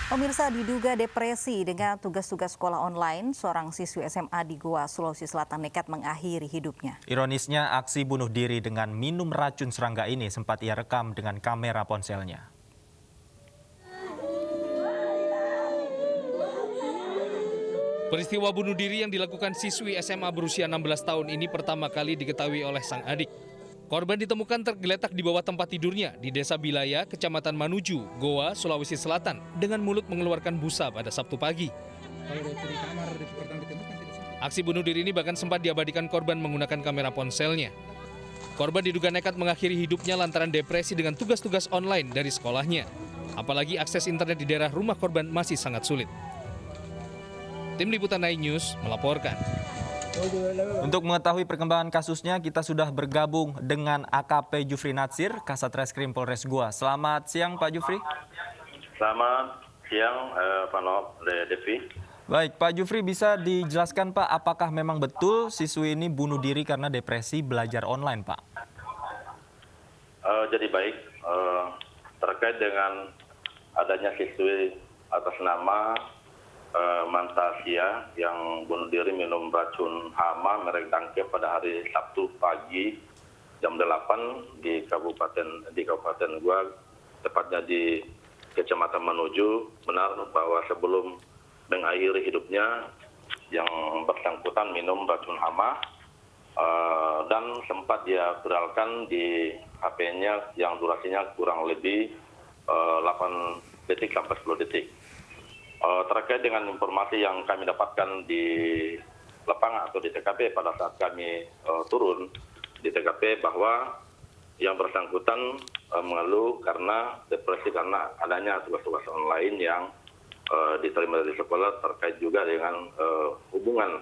Pemirsa, diduga depresi dengan tugas-tugas sekolah online, seorang siswi SMA di Goa, Sulawesi Selatan nekat mengakhiri hidupnya. Ironisnya, aksi bunuh diri dengan minum racun serangga ini sempat ia rekam dengan kamera ponselnya. Peristiwa bunuh diri yang dilakukan siswi SMA berusia 16 tahun ini pertama kali diketahui oleh sang adik. Korban ditemukan tergeletak di bawah tempat tidurnya di Desa Bilaya, Kecamatan Manuju, Goa, Sulawesi Selatan dengan mulut mengeluarkan busa pada Sabtu pagi. Aksi bunuh diri ini bahkan sempat diabadikan korban menggunakan kamera ponselnya. Korban diduga nekat mengakhiri hidupnya lantaran depresi dengan tugas-tugas online dari sekolahnya. Apalagi akses internet di daerah rumah korban masih sangat sulit. Tim Liputan Nine News melaporkan. Untuk mengetahui perkembangan kasusnya, kita sudah bergabung dengan AKP Jufri Natsir, Kasat Reskrim Polres Goa. Selamat siang, Pak Jufri. Selamat siang, Pak Devi. Baik, Pak Jufri, bisa dijelaskan, Pak, apakah memang betul siswi ini bunuh diri karena depresi belajar online, Pak? Jadi baik, terkait dengan adanya siswi atas nama Mantasia yang bunuh diri minum racun hama merek Dangke pada hari Sabtu pagi jam 8 di Kabupaten Goa, tepatnya di Kecamatan Manuju. Benar bahwa sebelum mengakhiri hidupnya yang bersangkutan minum racun hama dan sempat dia viralkan di HP-nya yang durasinya kurang lebih 8 detik sampai 10 detik. Terkait dengan informasi yang kami dapatkan di lapangan atau di TKP pada saat kami turun di TKP bahwa yang bersangkutan mengeluh karena depresi karena adanya tugas-tugas online yang diterima dari sekolah terkait juga dengan hubungan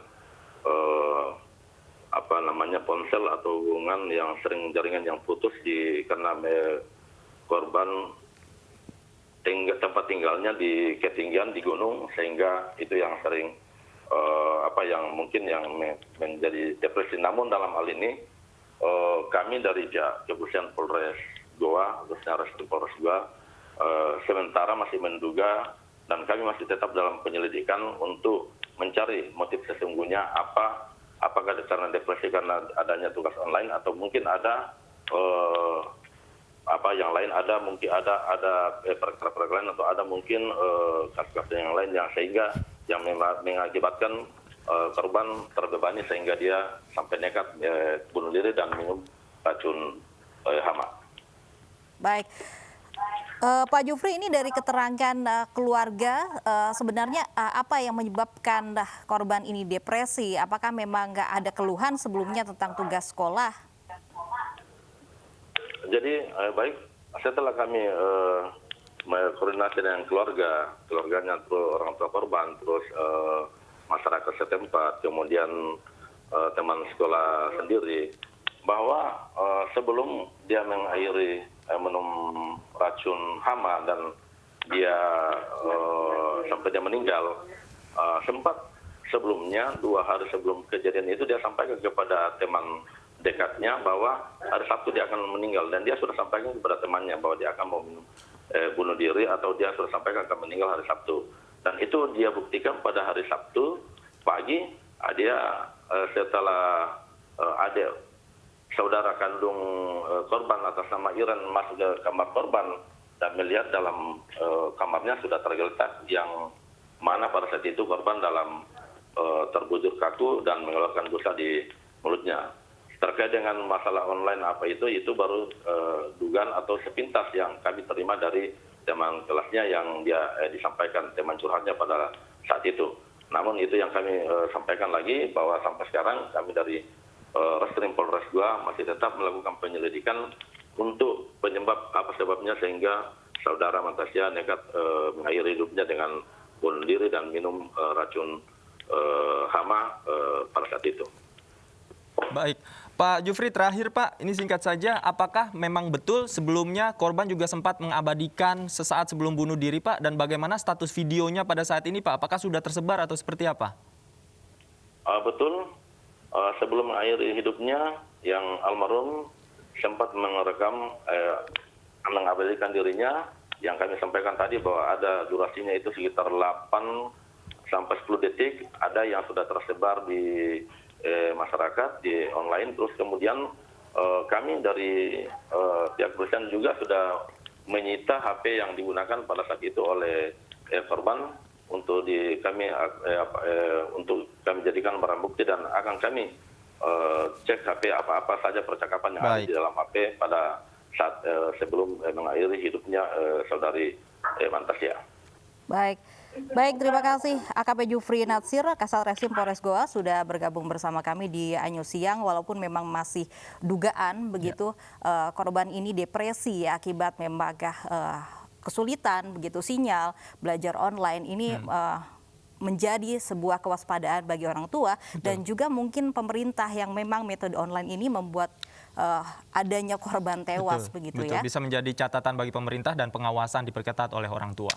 ponsel atau hubungan yang sering jaringan yang putus karena korban tempat tinggalnya di ketinggian di gunung, sehingga itu yang sering yang mungkin yang menjadi depresi. Namun dalam hal ini kami dari Kepolisian Polres Goa, khususnya Reskrim Polres Goa, sementara masih menduga dan kami masih tetap dalam penyelidikan untuk mencari motif sesungguhnya apakah karena depresi karena adanya tugas online atau mungkin ada yang lain, ada mungkin ada perkara lain atau ada mungkin kasus-kasus yang lain yang sehingga yang mengakibatkan korban terbebani sehingga dia sampai nekat bunuh diri dan minum racun hama. Baik, Pak Jufri, ini dari keterangan keluarga, sebenarnya apa yang menyebabkan korban ini depresi? Apakah memang nggak ada keluhan sebelumnya tentang tugas sekolah? Jadi baik, setelah kami koordinasi dengan keluarganya, terus orang tua korban, terus masyarakat setempat, kemudian teman sekolah sendiri, bahwa sebelum dia mengakhiri minum racun hama dan dia sampai dia meninggal, sempat sebelumnya 2 hari sebelum kejadian itu dia sampaikan kepada teman dekatnya bahwa hari Sabtu dia akan meninggal, dan dia sudah sampaikan kepada temannya bahwa dia akan mau bunuh diri atau dia sudah sampaikan akan meninggal hari Sabtu. Dan itu dia buktikan pada hari Sabtu pagi, dia setelah adik saudara kandung korban atas nama Iren masuk ke kamar korban dan melihat dalam kamarnya sudah tergeletak, yang mana pada saat itu korban dalam terbujur kaku dan mengeluarkan busa di mulutnya. Terkait dengan masalah online itu baru dugaan atau sepintas yang kami terima dari teman kelasnya yang dia disampaikan teman curhatnya pada saat itu. Namun itu yang kami sampaikan lagi bahwa sampai sekarang kami dari Reskrim Polres Goa masih tetap melakukan penyelidikan untuk penyebab apa sebabnya sehingga saudara Mantasia nekat mengakhiri hidupnya dengan bunuh diri dan minum racun hama pada saat itu. Baik, Pak Jufri, terakhir Pak, ini singkat saja, apakah memang betul sebelumnya korban juga sempat mengabadikan sesaat sebelum bunuh diri, Pak? Dan bagaimana status videonya pada saat ini, Pak? Apakah sudah tersebar atau seperti apa? Betul, sebelum mengakhiri hidupnya, yang almarhum sempat merekam mengabadikan dirinya yang kami sampaikan tadi bahwa ada durasinya itu sekitar 8 sampai 10 detik, ada yang sudah tersebar di masyarakat di online. Terus kemudian kami dari pihak kepolisian juga sudah menyita HP yang digunakan pada saat itu oleh korban untuk untuk kami jadikan barang bukti, dan akan kami cek HP apa saja percakapan yang ada di dalam HP pada saat sebelum mengakhiri hidupnya saudari Mantasya. Baik, terima kasih AKP Jufri Natsir, Kasat Reskrim Polres Goa sudah bergabung bersama kami di Anyo Siang. Walaupun memang masih dugaan begitu korban ini depresi akibat memang kesulitan begitu sinyal belajar online ini menjadi sebuah kewaspadaan bagi orang tua. Dan juga mungkin pemerintah yang memang metode online ini membuat adanya korban tewas begitu ya. Bisa menjadi catatan bagi pemerintah dan pengawasan diperketat oleh orang tua.